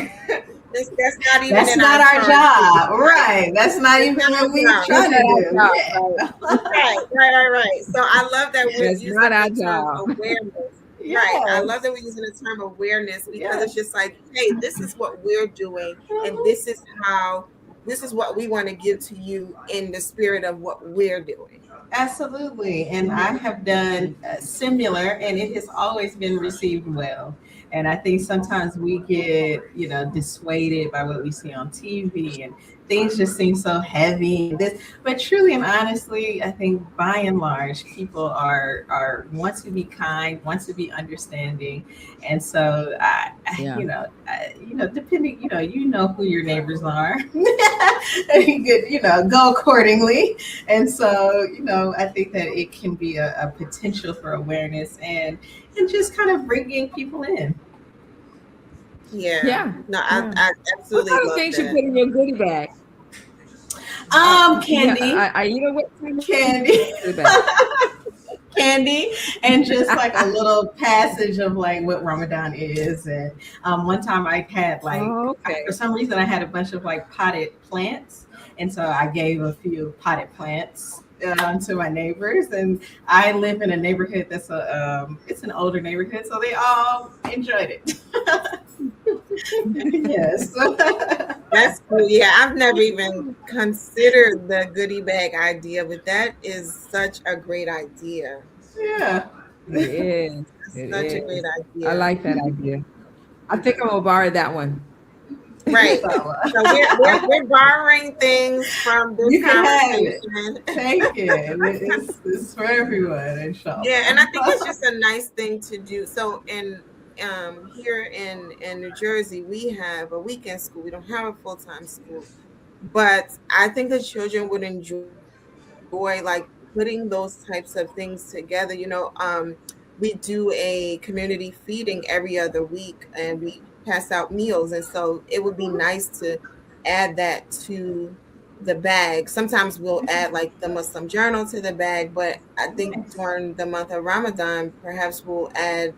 That's not even that's in not our our charge to do, job. right? Right. That's not That's even not what our we job. That's trying to not our do. job, right? Yeah. Right. So I love that we're That's using not our the term job. awareness. Right. I love Yes. that we're using the term awareness, because it's Yes. just like, hey, this is what we're doing, and Mhm. this is what we want to give to you in the spirit of what we're doing. Absolutely. And I Mhm. have done similar, and it has always been received well. And I think sometimes we get, dissuaded by what we see on TV, and things just seem so heavy and this. But truly and honestly, I think by and large, people are want to be kind, want to be understanding, and so Yeah. depending, you know who your neighbors are, you could, go accordingly. And so, I think that it can be a potential for awareness and just kind of bringing people in. Yeah. Yeah. No, Yeah. I What absolutely kind of love things you that. put in your goodie bag? Yeah. Candy, You know what kind of things you put in candy, your goodie bag? candy, and just like a little passage of like what Ramadan is. And one time I had like, Oh, for okay. some reason, I had a bunch of like potted plants, and so I gave a few potted plants. To my neighbors, and I live in a neighborhood that's it's an older neighborhood, so they all enjoyed it. Yes. That's cool. Yeah, I've never even considered the goodie bag idea, but that is such a great idea. Yeah. It is. That's It such a great is. I idea. like that idea. I think I'm gonna borrow that one. Right. So, So we're borrowing things from this you can have it. conversation. Take it. It's for everyone, Yeah, and I think it's inshallah. just a nice thing to do. So in here in New Jersey, we have a weekend school. We don't have a full-time school. But I think the children would enjoy, like, putting those types of things together. We do a community feeding every other week, and we pass out meals, and so it would be nice to add that to the bag. Sometimes we'll add like the Muslim journal to the bag, but I think Nice. during the month of Ramadan, perhaps we'll add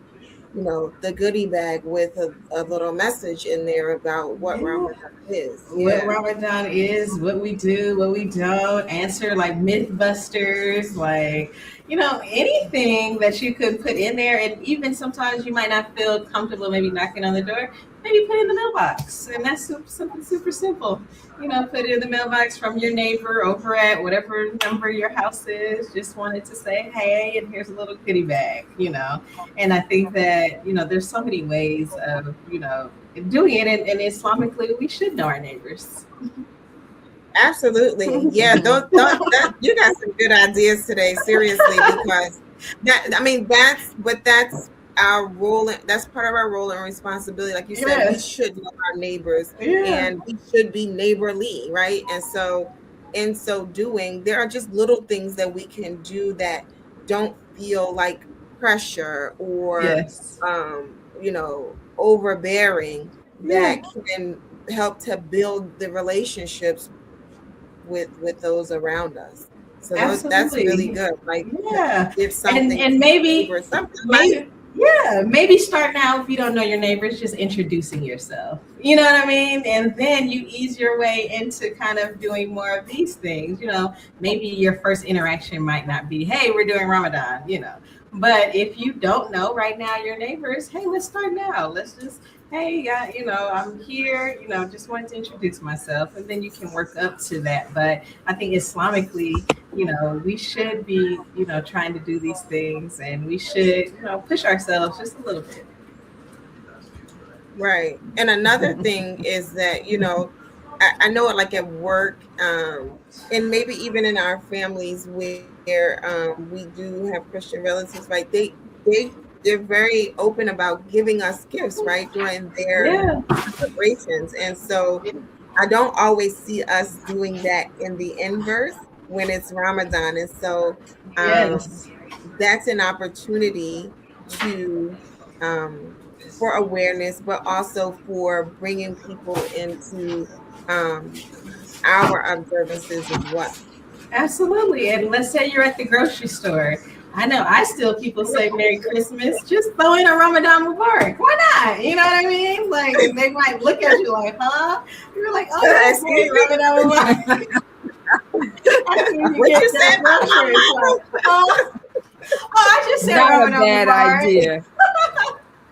the goodie bag with a little message in there about what Yeah. Ramadan is. What Yeah. Ramadan is, what we do, what we don't, answer like Mythbusters, like, anything that you could put in there. And even sometimes you might not feel comfortable maybe knocking on the door, maybe put it in the mailbox. And that's something super simple. Put it in the mailbox from your neighbor over at whatever number your house is. Just wanted to say, hey, and here's a little goodie bag. And I think that, there's so many ways of, doing it. And Islamically, we should know our neighbors. Absolutely. Yeah, you got some good ideas today, seriously, because that's our role, that's part of our role and responsibility. Like you said, we Yes. should know our neighbors Yeah. and we should be neighborly, right? And so in so doing, there are just little things that we can do that don't feel like pressure or Yes. overbearing, Yeah. that can help to build the relationships with those around us. So that's really good. Absolutely. Like to Yeah. give something And to your maybe neighbor. Something maybe like yeah, maybe start now if you don't know your neighbors, just introducing yourself. You know what I mean? And then you ease your way into kind of doing more of these things. Maybe your first interaction might not be, hey, we're doing Ramadan. But if you don't know right now your neighbors, hey, let's start now. Let's just, hey, I'm here, just wanted to introduce myself. And then you can work up to that. But I think Islamically, we should be, trying to do these things and we should, push ourselves just a little bit. right. And another thing is that, I know it like at work, and maybe even in our families where we do have Christian relatives, right? They're very open about giving us gifts, right, during their Yeah. celebrations. And so I don't always see us doing that in the inverse when it's Ramadan. And so Yes. that's an opportunity to for awareness, but also for bringing people into um, our observances as well. Absolutely. And let's say you're at the grocery store. I know I still people say Merry Christmas. Just throw in a Ramadan Mubarak. Why not? You know what I mean? Like they might look at you like, huh? You're like, oh yeah, Excuse Merry me, Ramadan Mubarak. After you what get you that said about grocery, it's my like, oh, I just said Not a Ramadan bad Mubarak. idea.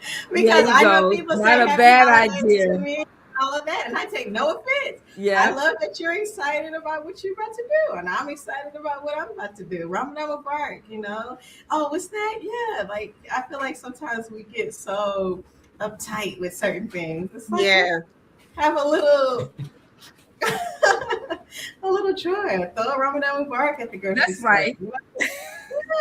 There Because you I know go. people Not say a happy bad holidays idea. to me, all of that, and I take no offense. I Yeah. love that you're excited about what you're about to do, and I'm excited about what I'm about to do. Ramadan Mubarak. Oh, what's that? Yeah, like I feel like sometimes we get so uptight with certain things. It's like let's yeah, have a little, a little joy. Throw a Ramadan Mubarak at the grocery That's store. right.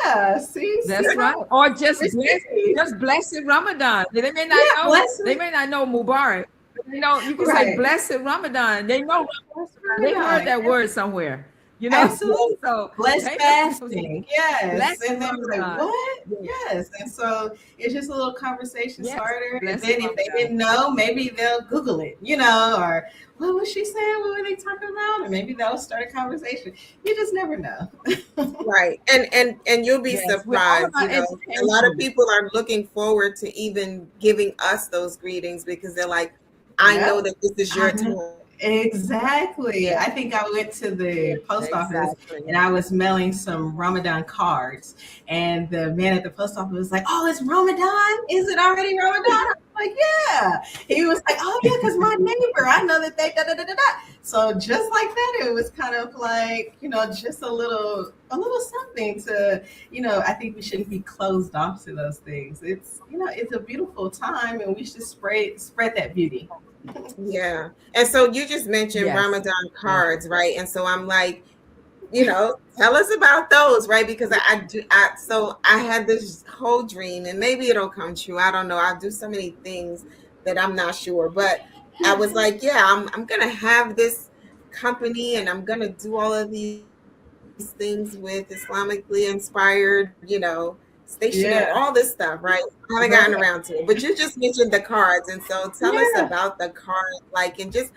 Yeah, see That's right. how Or receive. just blessed Ramadan. They may not Yeah, know. They blessing. may not know Mubarak. But they know you can say Right. blessed Ramadan. They know Bless Ramadan. They heard Ramadan. that word somewhere. You know? Absolutely. So Blessed hey, fasting. Yes. blessed And they were like, Ramadan. what? Yes, Yes. And so it's just a little conversation yes, starter. And blessed then if they Ramadan. didn't know, maybe they'll Google it, or what was she saying? What were they talking about? Or maybe they'll start a conversation. You just never know. right. And you'll be Yes, we're all surprised. about A lot of education. people are looking forward to even giving us those greetings because they're like, I know Yep. that this is your I know. time. Exactly. Yes, I think I went to the yes, post office exactly. and I was mailing some Ramadan cards. And the man at the post office was like, oh, it's Ramadan? Is it already Ramadan? I was like, yeah. He was like, oh, yeah, because my neighbor, I know that they da da da da da. So just like that, it was kind of like, just a little something to, I think we shouldn't be closed off to those things. It's a beautiful time and we should spread that beauty. Yeah. And so you just mentioned Yes, Ramadan yes. cards, right? And so I'm like, tell us about those, right? Because I had this whole dream, and maybe it'll come true. I don't know. I'll do so many things that I'm not sure, but I was like, yeah, I'm gonna have this company, and I'm gonna do all of these things with Islamically inspired, stationery, all this Yeah. stuff, right? I haven't gotten around to it, but you just mentioned the cards, and so tell us Yeah. about the cards, like, and just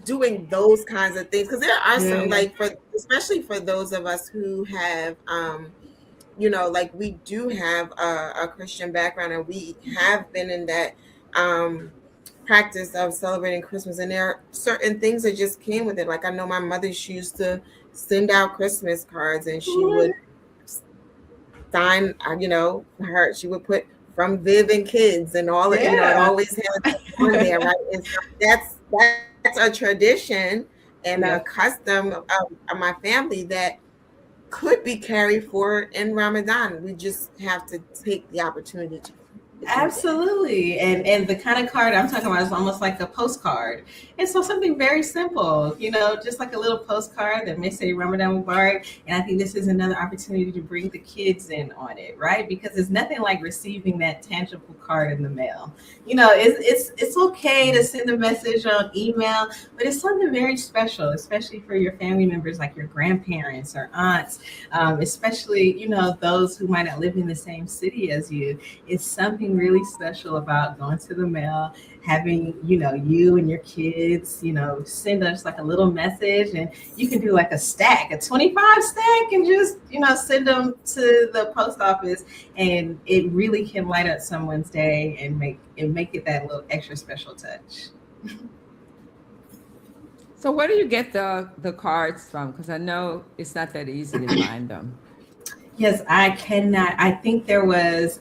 doing those kinds of things because there are some Yeah. like for especially for those of us who have like we do have a Christian background, and we have been in that practice of celebrating Christmas. And there are certain things that just came with it. Like I know my mother, she used to send out Christmas cards, and she would sign, her, she would put from Viv and Kids and all, it Yeah. always had on there, right? And so that's a tradition and a Yeah. custom of my family that could be carried forward in Ramadan. We just have to take the opportunity to do that. Absolutely. And the kind of card I'm talking about is almost like a postcard. And so something very simple, just like a little postcard that may say Ramadan Mubarak. And I think this is another opportunity to bring the kids in on it, right? Because it's nothing like receiving that tangible card in the mail. It's okay to send a message on email, but it's something very special, especially for your family members like your grandparents or aunts, especially, those who might not live in the same city as you. It's something really special about going to the mail, having, you and your kids, send us like a little message, and you can do like a stack, a 25 stack, and just, send them to the post office, and it really can light up someone's day and make it that little extra special touch. So where do you get the cards from? Because I know it's not that easy to find them. Yes, I cannot. I think there was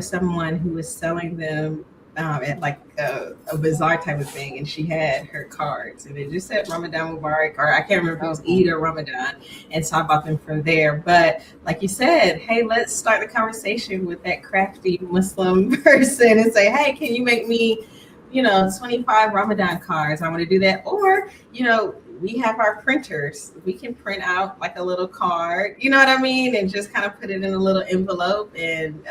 someone who was selling them at like a bazaar type of thing, and she had her cards, and it just said Ramadan Mubarak, or I can't remember if it was Eid or Ramadan, and so I bought them from there. But like you said, hey, let's start the conversation with that crafty Muslim person and say, hey, can you make me 25 Ramadan cards? I want to do that. Or, we have our printers. We can print out like a little card, you know what I mean? And just kind of put it in a little envelope and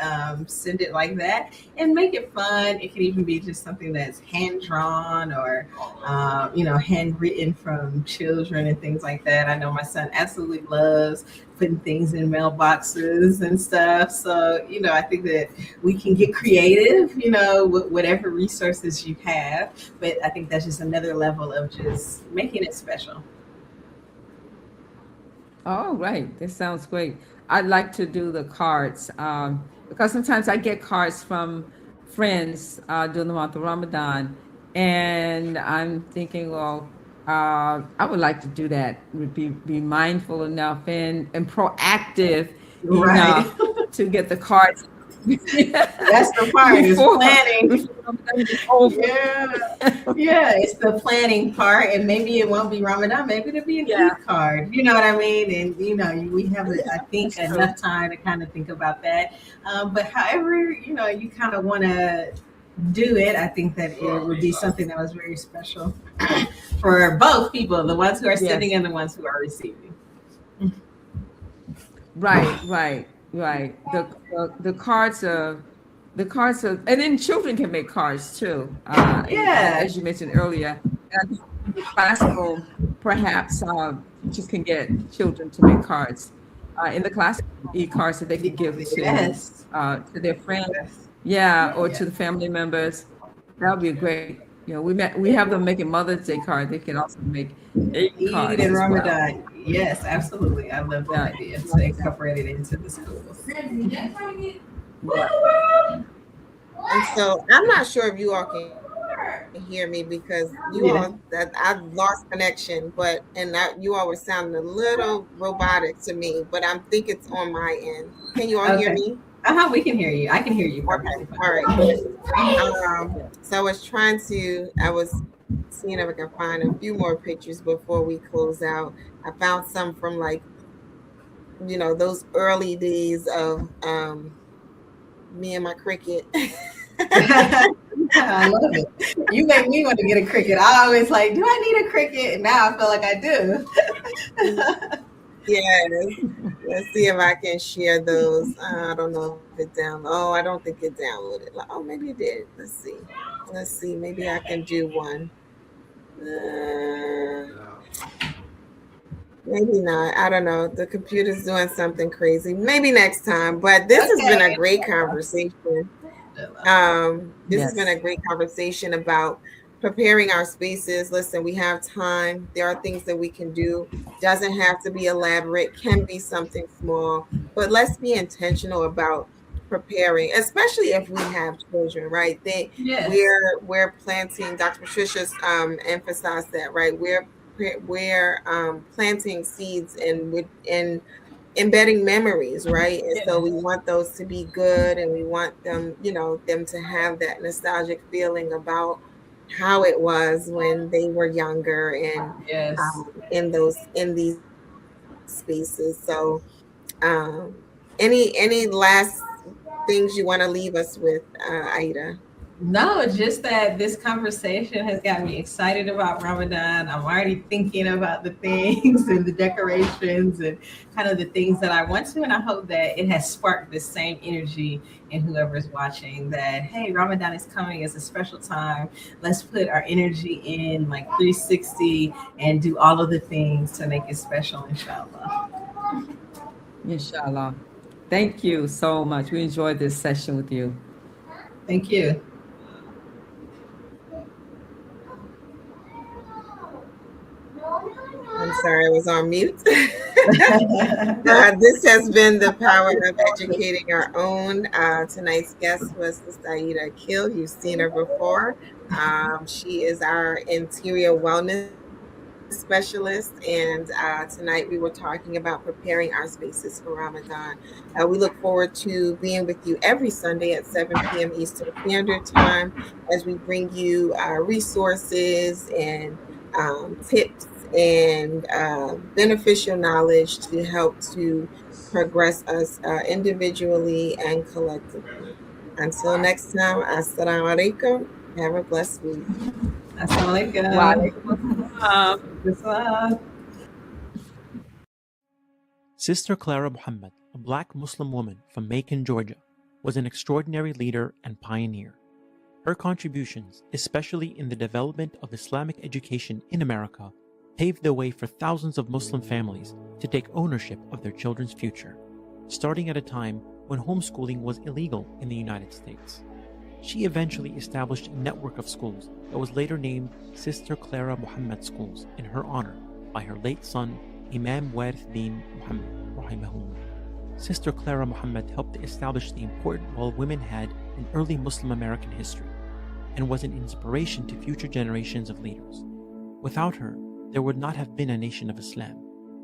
send it like that and make it fun. It can even be just something that's hand drawn or, handwritten from children and things like that. I know my son absolutely loves putting things in mailboxes and stuff. So, I think that we can get creative, with whatever resources you have. But I think that's just another level of just making it special. Oh, right. This sounds great. I'd like to do the cards because sometimes I get cards from friends during the month of Ramadan, and I'm thinking, well, I would like to do that. Would be mindful enough and proactive Right. enough to get the cards. That's the part, is planning. Before Ramadan is over. Yeah, it's the planning part, and maybe it won't be Ramadan, maybe it'll be an Eid card. You know what I mean? And we have, I think, enough time to kind of think about that. But however, you kind of want to do it, I think that it would be something that was very special for both people, the ones who are sending and the ones who are receiving. Right. The cards are, and then children can make cards too. As you mentioned earlier, classical, perhaps teachers can get children to make cards in the classical e-cards that they can give to their friends, or to the family members. That would be great. We have them making Mother's Day cards. They can also make Eid cards and as Ramadan. well. Yes, absolutely. I love that idea. So incorporate it into the schools. And so I'm not sure if you all can hear me because I've lost connection, you all were sounding a little robotic to me, but I think it's on my end. Can you all hear me? We can hear you. I can hear you. Okay. All right. So I was seeing if I can find a few more pictures before we close out. I found some from those early days of me and my Cricut. I love it. You make me want to get a Cricut. I always do I need a Cricut? And now I feel like I do. Let's see if I can share those. I don't know if it's down. Oh, I don't think it downloaded. Oh, maybe it did. Let's see. Maybe I can do one. Maybe not. I don't know. The computer's doing something crazy. Maybe next time. But this has been a great conversation. This has been a great conversation about preparing our spaces. Listen, we have time. There are things that we can do. Doesn't have to be elaborate, can be something small, but let's be intentional about preparing, especially if we have children, right? Yes. We're planting, Dr. Patricia's emphasized that, right? We're planting seeds and in embedding memories, right? And so we Yes. want those to be good, and we want them, them to have that nostalgic feeling about how it was when they were younger and Yes. in these spaces. So, um, any last things you want to leave us with, Aida? No, just that this conversation has got me excited about Ramadan. I'm already thinking about the things and the decorations and kind of the things that I want to. And I hope that it has sparked this same energy in whoever's watching that, hey, Ramadan is coming. It's a special time. Let's put our energy in like 360 and do all of the things to make it special, inshallah. Inshallah. Thank you so much. We enjoyed this session with you. Thank you. I'm sorry, I was on mute. This has been the power of educating our own. Tonight's guest was Sister Aida Kill. You've seen her before. She is our interior wellness specialist, and tonight we were talking about preparing our spaces for Ramadan. We look forward to being with you every Sunday at 7 p.m. Eastern Standard Time as we bring you resources and tips and beneficial knowledge to help to progress us individually and collectively. Until next time, Assalamu alaikum. Have a blessed week. Wa Assalamualaikum. alaikum assalam. Bismillah. Sister Clara Muhammad, a black Muslim woman from Macon, Georgia, was an extraordinary leader and pioneer. Her contributions, especially in the development of Islamic education in America, paved the way for thousands of Muslim families to take ownership of their children's future, starting at a time when homeschooling was illegal in the United States. She eventually established a network of schools that was later named Sister Clara Muhammad Schools in her honor by her late son, Imam Warith Din Muhammad, rahimahullah. Sister Clara Muhammad helped to establish the important role women had in early Muslim American history and was an inspiration to future generations of leaders. Without her, there would not have been a nation of Islam,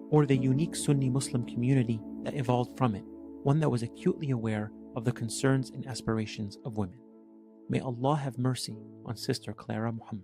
or the unique Sunni Muslim community that evolved from it, one that was acutely aware of the concerns and aspirations of women. May Allah have mercy on Sister Clara Muhammad.